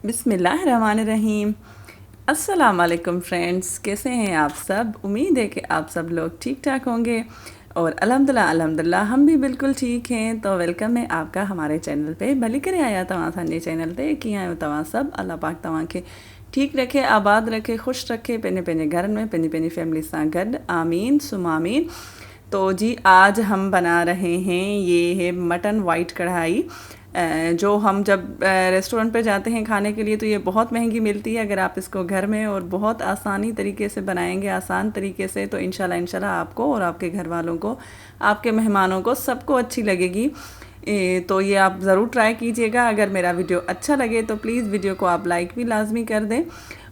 बिस्मिल्लाहिर्रहमानिर्रहीम। अस्सलाम वालेकुम फ्रेंड्स, कैसे हैं आप सब। उम्मीद है कि आप सब लोग ठीक ठाक होंगे और अल्हम्दुलिल्लाह हम भी बिल्कुल ठीक हैं। तो वेलकम है आपका हमारे चैनल पे। भली करे आया तव्हां असांजे चैनल ते कीअं आहियो तव्हां सब। अल्लाह पाक तव्हांखे ठीक रखे, आबाद रखे, खुश रखे पंहिंजे पंहिंजे घरनि में पंहिंजी पंहिंजी फैमिली सां गॾु। आमीन सुम आमीन। तो जी आज हम बना रहे हैं, ये है मटन वाइट कढ़ाई। जो हम जब रेस्टोरेंट पे जाते हैं खाने के लिए तो ये बहुत महंगी मिलती है। अगर आप इसको घर में और बहुत आसानी तरीके से बनाएंगे, आसान तरीके से, तो इंशाल्लाह आपको और आपके घर वालों को, आपके मेहमानों को, सबको अच्छी लगेगी। तो ये आप ज़रूर ट्राई कीजिएगा। अगर मेरा वीडियो अच्छा लगे तो प्लीज़ वीडियो को आप लाइक भी लाजमी कर दें,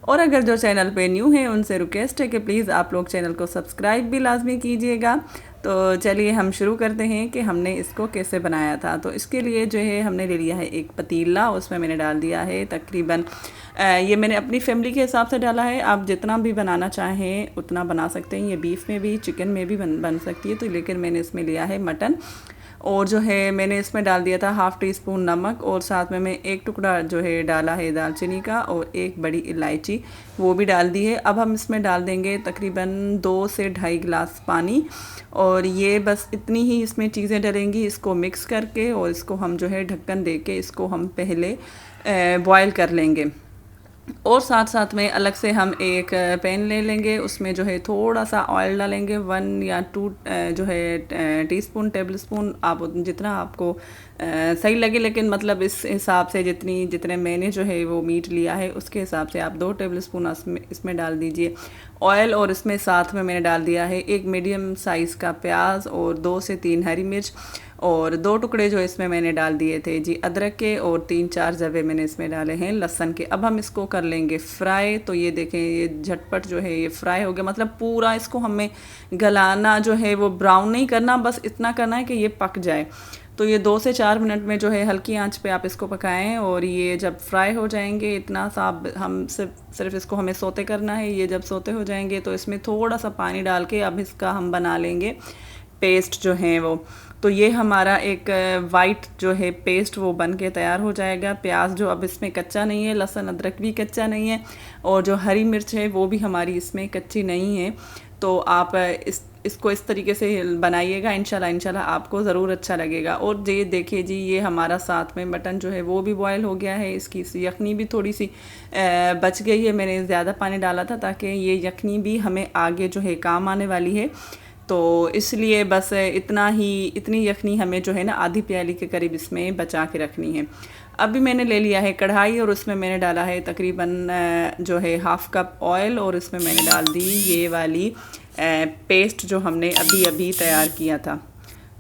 और अगर जो चैनल पे न्यू है उनसे रिक्वेस्ट है कि प्लीज़ आप लोग चैनल को सब्सक्राइब भी लाजमी कीजिएगा। तो चलिए हम शुरू करते हैं कि हमने इसको कैसे बनाया था। तो इसके लिए जो है हमने ले लिया है एक पतीला, उसमें मैंने डाल दिया है तकरीबन ये मैंने अपनी फैमिली के हिसाब से डाला है। आप जितना भी बनाना चाहें उतना बना सकते हैं। ये बीफ में भी, चिकन में भी बन सकती है। तो लेकिन मैंने इसमें लिया है मटन, और जो है मैंने इसमें डाल दिया था हाफ़ टी स्पून नमक, और साथ में मैं एक टुकड़ा जो है डाला है दालचीनी का, और एक बड़ी इलायची वो भी डाल दी है। अब हम इसमें डाल देंगे तकरीबन 2 से ढाई गिलास पानी, और ये बस इतनी ही इसमें चीज़ें डलेंगी। इसको मिक्स करके और इसको हम जो है ढक्कन दे के इसको हम पहले बॉयल कर लेंगे। और साथ साथ में अलग से हम एक पैन ले लेंगे, उसमें जो है थोड़ा सा ऑयल डालेंगे, 1 या 2 जो है टीस्पून, टेबल स्पून, आप जितना आपको सही लगे। लेकिन मतलब इस हिसाब से जितने मैंने जो है वो मीट लिया है उसके हिसाब से आप 2 टेबल स्पून इसमें डाल दीजिए ऑयल। और इसमें साथ में मैंने डाल दिया है एक मीडियम साइज़ का प्याज, और 2 से 3 हरी मिर्च, और 2 टुकड़े जो इसमें मैंने डाल दिए थे जी अदरक के, और 3-4 जवे मैंने इसमें डाले हैं लहसुन के। अब हम इसको कर लेंगे फ्राई। तो ये देखें, ये झटपट जो है ये फ्राई हो गया। मतलब पूरा इसको हमें गलाना जो है वो ब्राउन नहीं करना, बस इतना करना है कि ये पक जाए। तो ये 2 से 4 मिनट में जो है हल्की आंच पे आप इसको पकाएं, और ये जब फ्राई हो जाएंगे इतना सा हम सिर्फ इसको हमें सोते करना है। ये जब सोते हो जाएंगे तो इसमें थोड़ा सा पानी डाल के अब इसका हम बना लेंगे पेस्ट जो है वो। तो ये हमारा एक वाइट जो है पेस्ट वो बन के तैयार हो जाएगा। प्याज जो अब इसमें कच्चा नहीं है, लहसुन अदरक भी कच्चा नहीं है, और जो हरी मिर्च है वो भी हमारी इसमें कच्ची नहीं है। तो आप इसको इस तरीके से बनाइएगा, इंशाल्लाह आपको ज़रूर अच्छा लगेगा। और ये देखिए जी, ये हमारा साथ में मटन जो है वो भी बॉयल हो गया है। इसकी यखनी भी थोड़ी सी बच गई है। मैंने ज़्यादा पानी डाला था ताकि ये यखनी भी हमें आगे जो है काम आने वाली है। तो इसलिए बस इतनी यखनी हमें जो है ना आधी प्याली के करीब इसमें बचा के रखनी है। अभी मैंने ले लिया है कढ़ाई, और उसमें मैंने डाला है तकरीबन जो है हाफ़ कप ऑयल, और इसमें मैंने डाल दी ये वाली पेस्ट जो हमने अभी अभी तैयार किया था।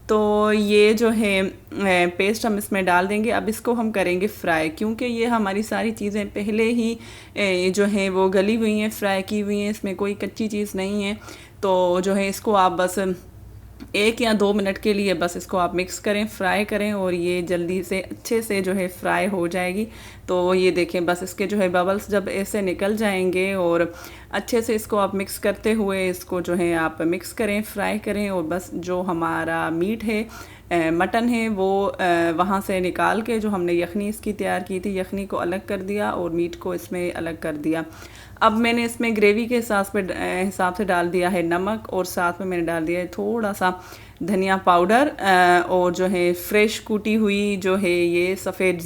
तो ये जो है पेस्ट हम इसमें डाल देंगे। अब इसको हम करेंगे फ्राई, क्योंकि ये हमारी सारी चीज़ें पहले ही जो है वो गली हुई हैं, फ्राई की हुई हैं, इसमें कोई कच्ची चीज़ नहीं है। तो जो है इसको आप बस 1 या 2 मिनट के लिए बस इसको आप मिक्स करें, फ्राई करें, और ये जल्दी से अच्छे से जो है फ्राई हो जाएगी। तो ये देखें, बस इसके जो है बबल्स जब ऐसे निकल जाएंगे, और अच्छे से इसको आप मिक्स करते हुए इसको जो है आप मिक्स करें, फ्राई करें, और बस जो हमारा मीट है, मटन है, वो वहाँ से निकाल के जो हमने यखनी इसकी तैयार की थी, यखनी को अलग कर दिया और मीट को इसमें अलग कर दिया। अब मैंने इसमें ग्रेवी के हिसाब से डाल दिया है नमक, और साथ में मैंने डाल दिया है थोड़ा सा धनिया पाउडर, और जो है फ्रेश कूटी हुई जो है ये सफ़ेद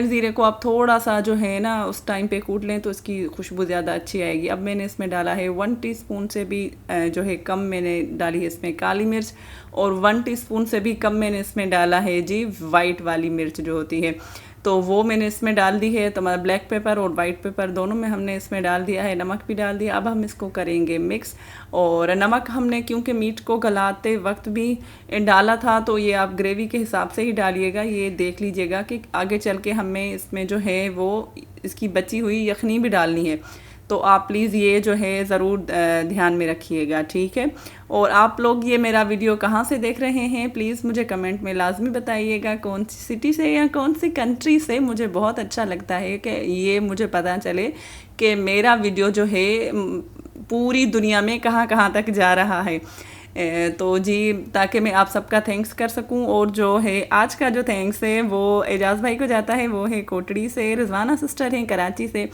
ज़ीरे को आप थोड़ा सा जो है ना उस टाइम पे कूट लें तो इसकी खुशबू ज़्यादा अच्छी आएगी। अब मैंने इसमें डाला है 1 टीस्पून से भी जो है कम मैंने डाली है इसमें काली मिर्च, और 1 टीस्पून से भी कम मैंने इसमें डाला है जी वाइट वाली मिर्च जो होती है, तो वो मैंने इसमें डाल दी है। तो हमारा ब्लैक पेपर और वाइट पेपर दोनों में हमने इसमें डाल दिया है, नमक भी डाल दिया। अब हम इसको करेंगे मिक्स, और नमक हमने क्योंकि मीट को गलाते वक्त भी डाला था, तो ये आप ग्रेवी के हिसाब से ही डालिएगा। ये देख लीजिएगा कि आगे चल के हमें इसमें जो है वो इसकी बची हुई यखनी भी डालनी है। तो आप प्लीज़ ये जो है ज़रूर ध्यान में रखिएगा, ठीक है। और आप लोग ये मेरा वीडियो कहाँ से देख रहे हैं प्लीज़ मुझे कमेंट में लाजमी बताइएगा, कौन सी सिटी से या कौन सी कंट्री से। मुझे बहुत अच्छा लगता है कि ये मुझे पता चले कि मेरा वीडियो जो है पूरी दुनिया में कहाँ कहाँ तक जा रहा है। तो जी ताकि मैं आप सबका थैंक्स कर सकूं। और जो है आज का जो थैंक्स है वो एजाज़ भाई को जाता है, वो है कोटड़ी से, रिजवाना सिस्टर हैं कराची से,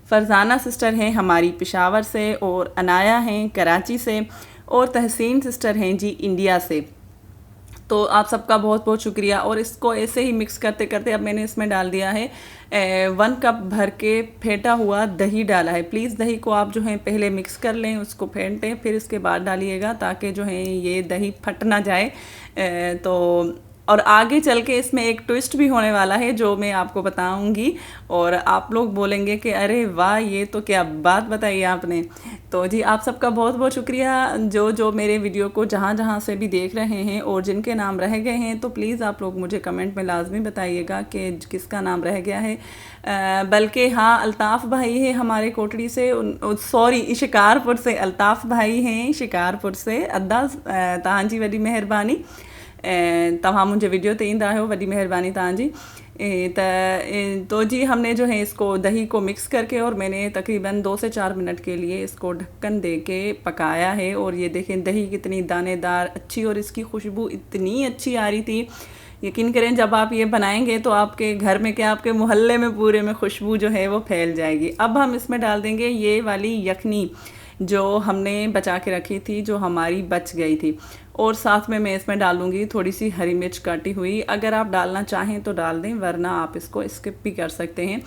फरजाना सिस्टर हैं हमारी पेशावर से, और अनाया हैं कराची से, और तहसीन सिस्टर हैं जी इंडिया से। तो आप सबका बहुत बहुत शुक्रिया। और इसको ऐसे ही मिक्स करते करते अब मैंने इसमें डाल दिया है 1 कप भर के फेंटा हुआ दही डाला है। प्लीज़ दही को आप जो है पहले मिक्स कर लें, उसको फेंट दें, फिर इसके बाद डालिएगा ताकि जो है ये दही फट ना जाए। तो और आगे चल के इसमें एक ट्विस्ट भी होने वाला है जो मैं आपको बताऊंगी, और आप लोग बोलेंगे कि अरे वाह ये तो क्या बात बताई आपने। तो जी आप सबका बहुत बहुत शुक्रिया जो जो मेरे वीडियो को जहाँ जहाँ से भी देख रहे हैं, और जिनके नाम रह गए हैं तो प्लीज़ आप लोग मुझे कमेंट में लाजमी बताइएगा कि किसका नाम रह गया है। बल्कि हाँ, अल्ताफ़ भाई है हमारे कोटड़ी से, सॉरी शिकारपुर से, अल्ताफ़ भाई हैं शिकारपुर से। अद्दा तहांजी वॾी मेहरबानी, तव्हां मुझे वीडियो ते ईंदा आहियो, वॾी मेहरबानी तव्हांजी। तो जी हमने जो है इसको दही को मिक्स करके और मैंने तकरीबन 2 से 4 मिनट के लिए इसको ढक्कन दे के पकाया है। और ये देखें दही कितनी दानेदार अच्छी, और इसकी खुशबू इतनी अच्छी आ रही थी। यकीन करें जब आप ये बनाएंगे तो आपके घर में क्या, आपके मोहल्ले में पूरे में खुशबू जो है वो फैल जाएगी। अब हम इसमें डाल देंगे ये वाली यखनी जो हमने बचा के रखी थी, जो हमारी बच गई थी। और साथ में मैं इसमें डालूंगी थोड़ी सी हरी मिर्च काटी हुई। अगर आप डालना चाहें तो डाल दें, वरना आप इसको स्किप भी कर सकते हैं।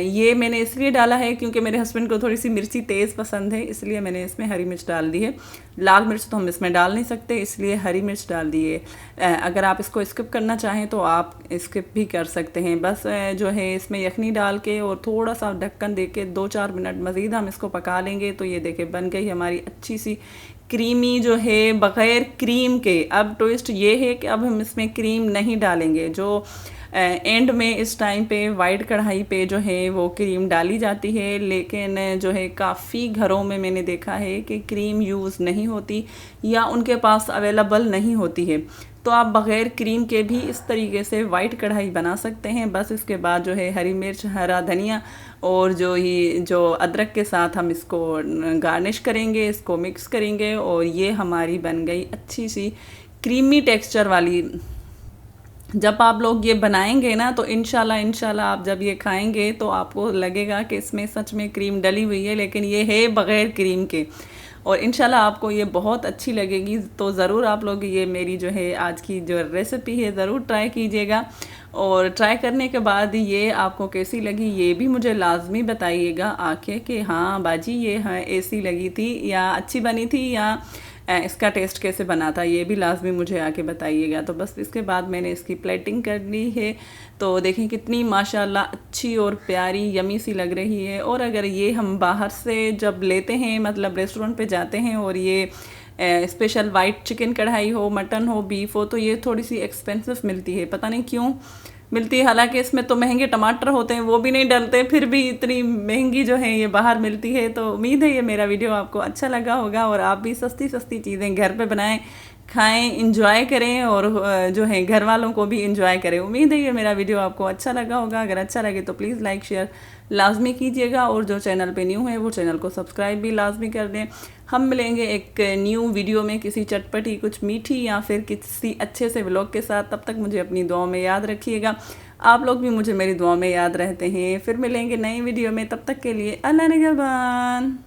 ये मैंने इसलिए डाला है क्योंकि मेरे हस्बैंड को थोड़ी सी मिर्ची तेज़ पसंद है, इसलिए मैंने इसमें हरी मिर्च डाल दी है। लाल मिर्च तो हम इसमें डाल नहीं सकते, इसलिए हरी मिर्च डाल दी है। अगर आप इसको स्किप करना चाहें तो आप स्किप भी कर सकते हैं। बस जो है इसमें यखनी डाल के और थोड़ा सा ढक्कन दे के 2-4 मिनट मज़ीद हम इसको पका लेंगे। तो ये देखें बन गई हमारी अच्छी सी क्रीमी जो है बग़ैर क्रीम के। अब ट्विस्ट ये है कि अब हम इसमें क्रीम नहीं डालेंगे। जो एंड में इस टाइम पे वाइट कढ़ाई पे जो है वो क्रीम डाली जाती है, लेकिन जो है काफ़ी घरों में मैंने देखा है कि क्रीम यूज़ नहीं होती या उनके पास अवेलेबल नहीं होती है। तो आप बग़ैर क्रीम के भी इस तरीके से वाइट कढ़ाई बना सकते हैं। बस इसके बाद जो है हरी मिर्च, हरा धनिया और जो अदरक के साथ हम इसको गार्निश करेंगे, इसको मिक्स करेंगे, और ये हमारी बन गई अच्छी सी क्रीमी टेक्सचर वाली। जब आप लोग ये बनाएंगे ना तो इंशाल्लाह आप जब ये खाएंगे तो आपको लगेगा कि इसमें सच में क्रीम डली हुई है, लेकिन ये है बग़ैर क्रीम के। और इंशाल्लाह आपको ये बहुत अच्छी लगेगी। तो ज़रूर आप लोग ये मेरी जो है आज की जो रेसिपी है ज़रूर ट्राई कीजिएगा, और ट्राई करने के बाद ये आपको कैसी लगी ये भी मुझे लाजमी बताइएगा आके कि हाँ बाजी ये हाँ ऐसी लगी थी या अच्छी बनी थी, या इसका टेस्ट कैसे बना था, ये भी लाजमी मुझे आके बताइएगा। तो बस इसके बाद मैंने इसकी प्लेटिंग कर ली है। तो देखें कितनी माशाल्लाह अच्छी और प्यारी यमी सी लग रही है। और अगर ये हम बाहर से जब लेते हैं, मतलब रेस्टोरेंट पे जाते हैं, और ये स्पेशल वाइट चिकन कढ़ाई हो, मटन हो, बीफ हो, तो ये थोड़ी सी एक्सपेंसिव मिलती है, पता नहीं क्यों मिलती है। हालांकि इसमें तो महंगे टमाटर होते हैं, वो भी नहीं डलते, फिर भी इतनी महंगी जो है ये बाहर मिलती है। तो उम्मीद है ये मेरा वीडियो आपको अच्छा लगा होगा, और आप भी सस्ती सस्ती चीज़ें घर पे बनाएं, खाएं, इंजॉय करें, और जो है घर वालों को भी इंजॉय करें। उम्मीद है ये मेरा वीडियो आपको अच्छा लगा होगा। अगर अच्छा लगे तो प्लीज़ लाइक शेयर लाजमी कीजिएगा, और जो चैनल पे न्यू है वो चैनल को सब्सक्राइब भी लाजमी कर दें। हम मिलेंगे एक न्यू वीडियो में किसी चटपटी, कुछ मीठी या फिर किसी अच्छे से व्लॉग के साथ। तब तक मुझे अपनी दुआ में याद रखिएगा। आप लोग भी मुझे मेरी दुआ में याद रहते हैं। फिर मिलेंगे नई वीडियो में, तब तक के लिए अल्लाह निगहबान।